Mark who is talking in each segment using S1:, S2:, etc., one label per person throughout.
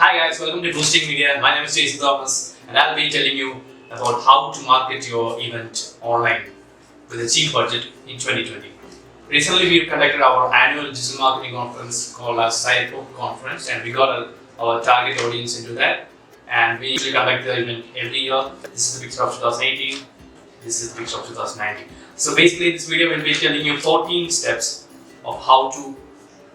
S1: Hi guys, welcome to Boosting Media. My name is Jason Thomas and I'll be telling you about how to market your event online with a cheap budget in 2020. Recently we conducted our annual digital marketing conference called as Cyberport Conference, and we got our target audience into that, and we usually conduct the event every year. This is the picture of 2018, this is the picture of 2019. So basically this video will be telling you 14 steps of how to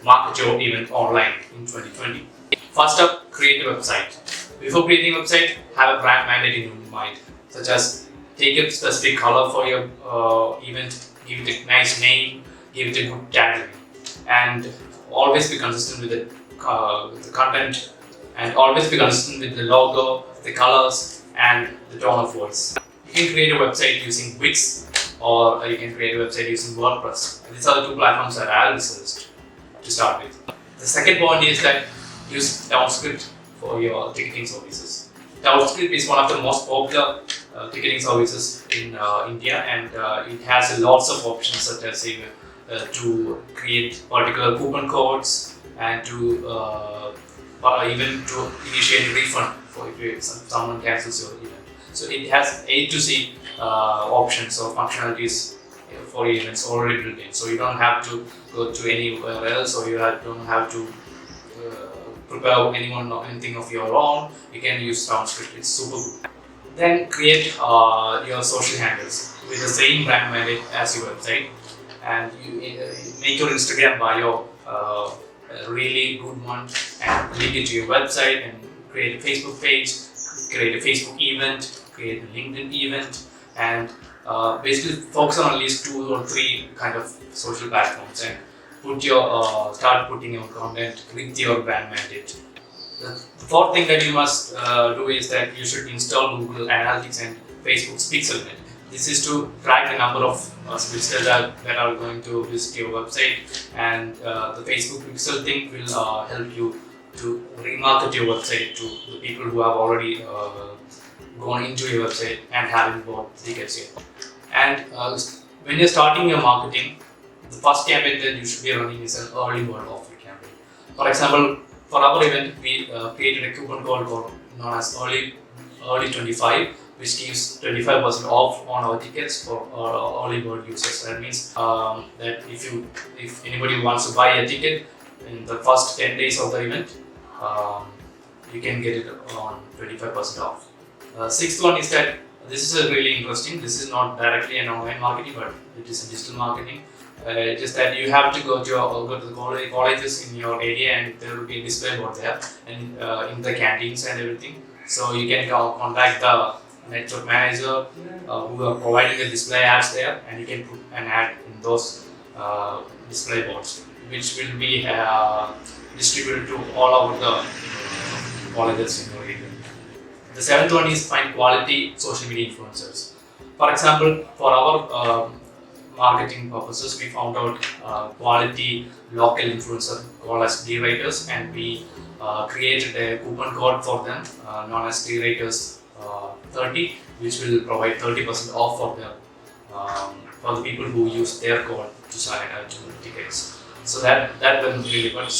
S1: market your event online in 2020. First up, create a website. Before creating a website, have a brand mandate in your mind, such as take a specific color for your event, give it a nice name, give it a good tagline, and always be consistent with the content, and always be consistent with the logo, the colors, and the tone of voice. You can create a website using Wix, or you can create a website using WordPress. These are the two platforms that I will suggest to start with. The second point is that use Townscript for your ticketing services. Townscript is one of the most popular ticketing services in India, and it has lots of options such as to create particular coupon codes and to even to initiate a refund for if someone cancels your event. So it has A to Z options or functionalities for events already built in. So you don't have to go to anywhere else, or you don't have to prepare anything of your own. You can use Townscript, it's super good. Then create your social handles with the same brand mandate as your website, and you make your Instagram bio a really good one, and link it to your website, and create a Facebook page, create a Facebook event, create a LinkedIn event, and basically focus on at least 2 or 3 kind of social platforms, and start putting your content with your brand mandate. The fourth thing that you must do is that you should install Google Analytics and Facebook's Pixel Net. This is to track the number of visitors that are going to visit your website, and the Facebook Pixel thing will help you to remarket your website to the people who have already gone into your website and haven't bought tickets yet. And when you're starting your marketing, the first campaign that you should be running is an early bird offer campaign. For example, for our event, we created a coupon code known as early 25, which gives 25% off on our tickets for early bird users. That means that if anybody wants to buy a ticket in the first 10 days of the event, you can get it on 25% off. Sixth one is that this is really interesting. This is not directly an online marketing, but it is a digital marketing. Just that you have to go to the colleges in your area, and there will be a display board there, and in the canteens and everything. So you can contact the network manager who are providing the display ads there, and you can put an ad in those display boards, which will be distributed to all over the colleges in your area. The seventh one is find quality social media influencers. For example, for our marketing purposes, we found out quality local influencer called as D-Writers, and we created a coupon code for them known as D-Writers 30, which will provide 30% off for the people who use their code to sign to tickets. So that went really good.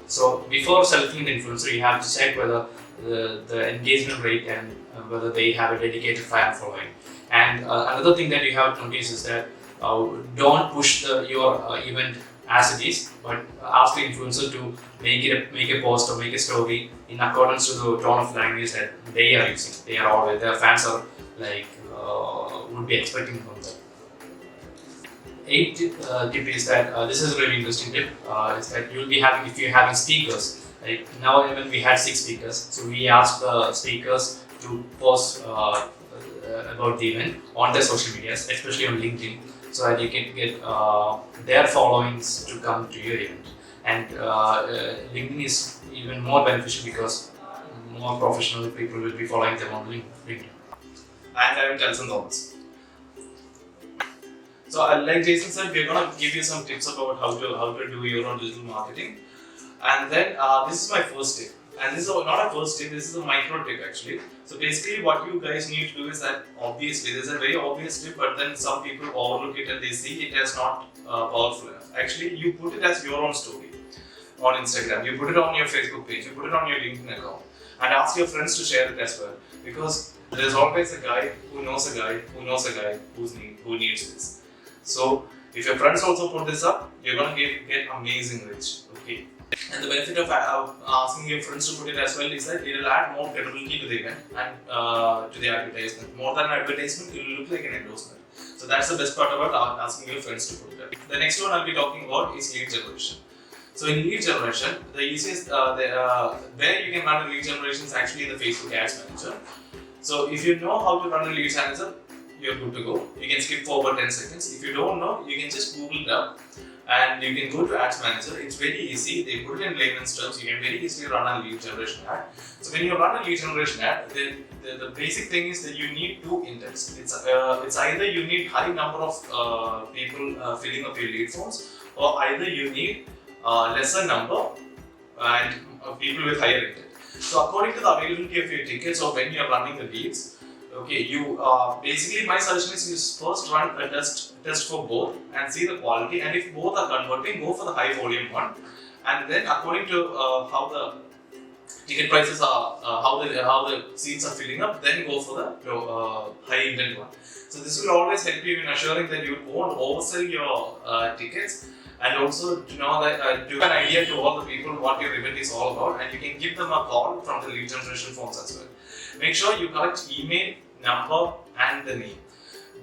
S1: So before selecting the influencer, you have to check whether the engagement rate and whether they have a dedicated fan following. And another thing that you have to notice is that don't push your event as it is, but ask the influencer to make a post or make a story in accordance to the tone of language that they are using. Their fans are would be expecting from them. Eighth tip is that this is a really interesting tip. Is that you'll be having, if you're having speakers. Like now, even we had 6 speakers, so we asked the speakers to post about the event on their social medias, especially on LinkedIn, so that you can get their followings to come to your event. And LinkedIn is even more beneficial because more professional people will be following them on LinkedIn. And I'm TELSON Thomas. So, like Jason said, we're going to give you some tips about how to do your own digital marketing. And then this is my first tip. And this is not a first tip, this is a micro tip actually. So basically what you guys need to do is that, obviously this is a very obvious tip, but then some people overlook it and they see it as not powerful enough. Actually, you put it as your own story. on Instagram, you put it on your Facebook page, you put it on your LinkedIn account, and ask your friends to share it as well. Because there's always a guy who knows a guy who knows a guy who needs this. So if your friends also put this up, you're gonna get amazing reach. Okay. And the benefit of asking your friends to put it as well is that it will add more credibility to the event and to the advertisement. More than an advertisement, it will look like an endorsement. So that's the best part about asking your friends to put it up. The next one I'll be talking about is lead generation. So in lead generation, the easiest where you can run a lead generation is actually in the Facebook Ads Manager. So if you know how to run a lead manager, you're good to go. You can skip forward 10 seconds. If you don't know, you can just Google it up and you can go to Ads Manager. It's very easy. They put it in layman's terms. You can very easily run a lead generation ad. So when you run a lead generation ad, the basic thing is that you need two intents. It's either you need high number of people filling up your lead forms, or either you need lesser number and people with higher intent. So according to the availability of your tickets or when you are running the leads, okay, you basically my suggestion is you first run a test for both and see the quality, and if both are converting, go for the high volume one, and then according to how the ticket prices are, how the seats are filling up, then go for the high intent one. So this will always help you in assuring that you won't oversell your tickets. And also to know that to have an idea to all the people what your event is all about, and you can give them a call from the lead generation forms as well. Make sure you collect email, number, and the name.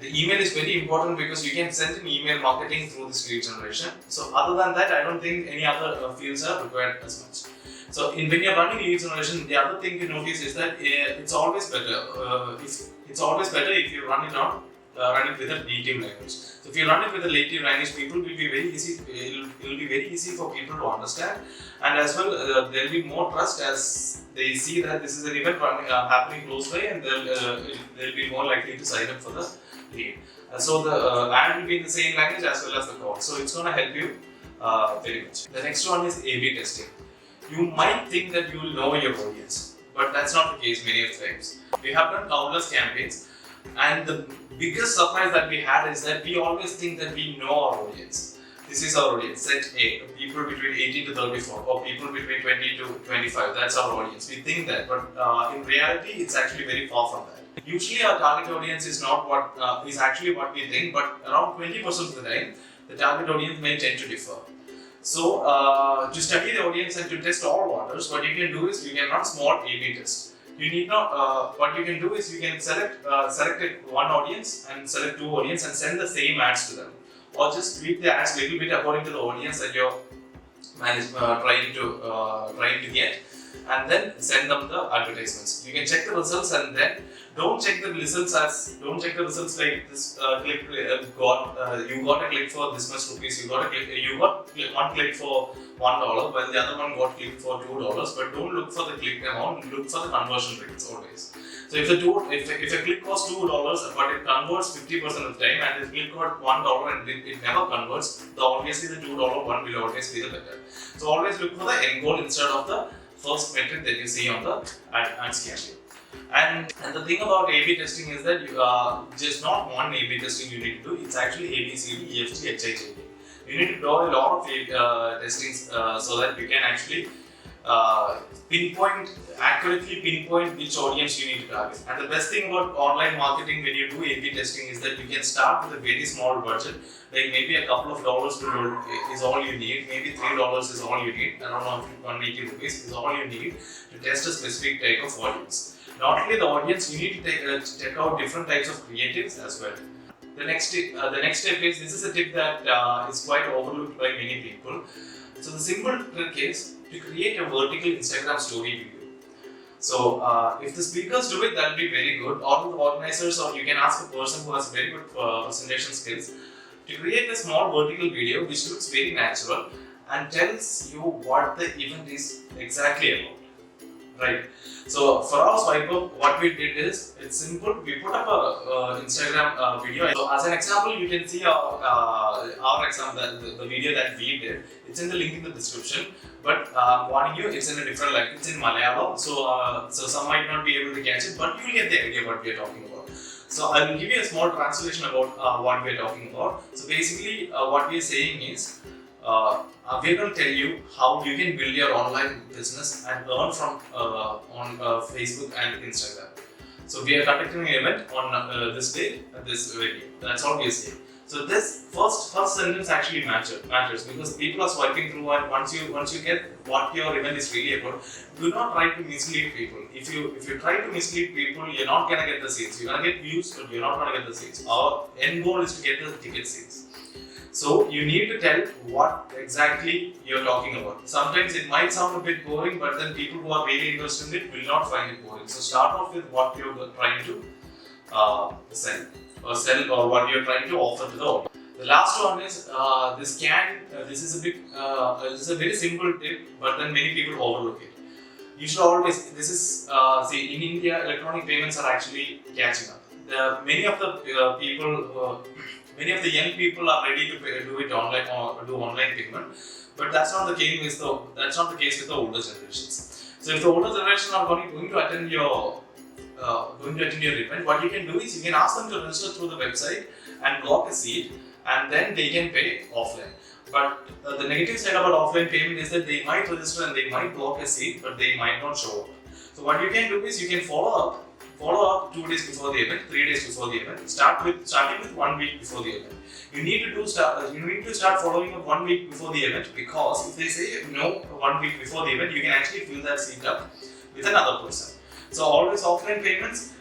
S1: The email is very important because you can send an email marketing through this lead generation. So other than that, I don't think any other fields are required as much. So when you're running lead generation, the other thing to notice is that it's always better. It's always better if you run it with a native language. So if you run it with a native language, people will be very easy. It will be very easy for people to understand, and as well there will be more trust as they see that this is an event happening close by, and they'll be more likely to sign up for the lead. So the ad will be in the same language as well as the call. So it's going to help you very much. The next one is A/B testing. You might think that you will know your audience, but that's not the case many of the times. We have done countless campaigns. And the biggest surprise that we had is that we always think that we know our audience. This is our audience, set A, people between 18 to 34 or people between 20 to 25, that's our audience. We think that, but in reality, it's actually very far from that. Usually our target audience is not what is actually what we think, but around 20% of the time, the target audience may tend to differ. So to study the audience and to test all waters, what you can do is you can run small A/B tests. You need not. What you can do is you can select one audience and select two audience and send the same ads to them, or just tweak the ads a little bit according to the audience that you're trying to get, and then send them the advertisements. You can check the results and then don't check the results like this click you got a click for this much rupees, you got one click for $1, while the other one got clicked for $2. But don't look for the click amount, look for the conversion rates always. So if a click costs $2 but it converts 50% of the time, and the click got $1 and it never converts, obviously the $2 one will always be the better. So always look for the end goal instead of the first metric that you see on the ads campaign. And the thing about A/B testing is that just not one A/B testing you need to do. It's actually A, B, C, D, E, F, G, H, I, J, K. You need to do a lot of testings so that you can actually accurately pinpoint which audience you need to target. And the best thing about online marketing when you do A/B testing is that you can start with a very small budget, like maybe a couple of dollars is all you need, maybe $3 is all you need, around 180 rupees is all you need to test a specific type of audience. Not only the audience, you need to check out different types of creatives as well. The next step is, this is a tip that is quite overlooked by many people. So the simple trick is to create a vertical Instagram story video. So if the speakers do it, that will be very good. Or the organizers, or you can ask a person who has very good presentation skills to create a small vertical video which looks very natural and tells you what the event is exactly about. Right. So for our swipe up, what we did is, it's simple. We put up a Instagram video. So as an example, you can see our example, the video that we did. It's in the link in the description. But warning you, it's in a different language. It's in Malayalam. So some might not be able to catch it, but you'll get the idea what we are talking about. So I will give you a small translation about what we are talking about. So basically, what we are saying is, we're going to tell you how you can build your online business and earn from on Facebook and Instagram. So we are conducting an event on this day and this video. That's all we are saying. So this first sentence actually matters because people are swiping through, and once you get what your event is really about, do not try to mislead people. If you try to mislead people, you're not gonna get the sales. You're gonna get views, but you're not gonna get the sales. Our end goal is to get the ticket sales. So you need to tell what exactly you're talking about. Sometimes it might sound a bit boring, but then people who are really interested in it will not find it boring. So start off with what you're trying to sell or what you're trying to offer to the audience. The last one is this is a very simple tip, but then many people overlook it. You should always, this is in India, electronic payments are actually catching up. Many of the young people are ready to do it online or do online payment, but that's not the case with the older generations. So if the older generation are going to attend your event, what you can do is you can ask them to register through the website and block a seat, and then they can pay offline. But the negative side about offline payment is that they might register and they might block a seat, but they might not show up. So what you can do is you can follow up 2 days before the event, 3 days before the event. Starting with 1 week before the event. You need to start following up 1 week before the event, because if they say no 1 week before the event, you can actually fill that seat up with another person. So always offline payments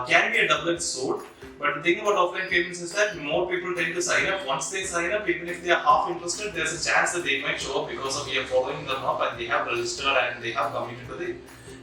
S1: can be a double-edged sword. But the thing about offline payments is that more people tend to sign up. Once they sign up, even if they are half interested, there's a chance that they might show up because of you following them up and they have registered and they have committed to the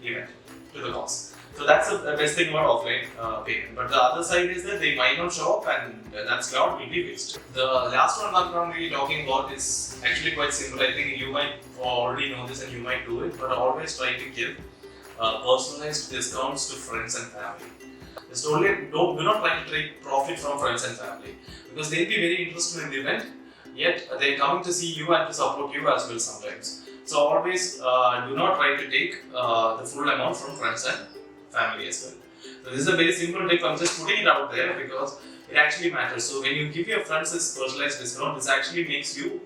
S1: event, to the cause. So that's the best thing about offline payment. But the other side is that they might not show up, and that slot will be wasted. The last one I'm going to be talking about is actually quite simple. I think you might already know this and you might do it, but always try to give personalized discounts to friends and family. Just do not try to take profit from friends and family, because they'll be very interested in the event, yet they're coming to see you and to support you as well sometimes. So always do not try to take the full amount from friends and family as well. So this is a very simple tip. I'm just putting it out there because it actually matters. So when you give your friends this personalized discount, this actually makes them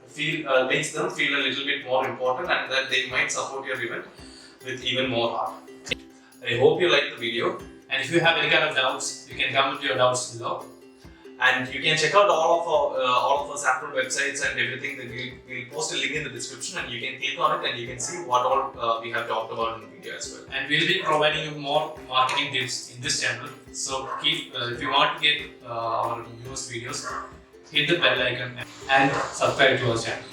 S1: feel a little bit more important, and that they might support your event with even more heart. I hope you liked the video, and if you have any kind of doubts, you can comment your doubts below. And you can check out all of our sample websites and everything. That we'll post a link in the description, and you can click on it and you can see what all we have talked about in the video as well. And we'll be providing you more marketing tips in this channel. So if you want to get our newest videos, hit the bell icon and subscribe to our channel.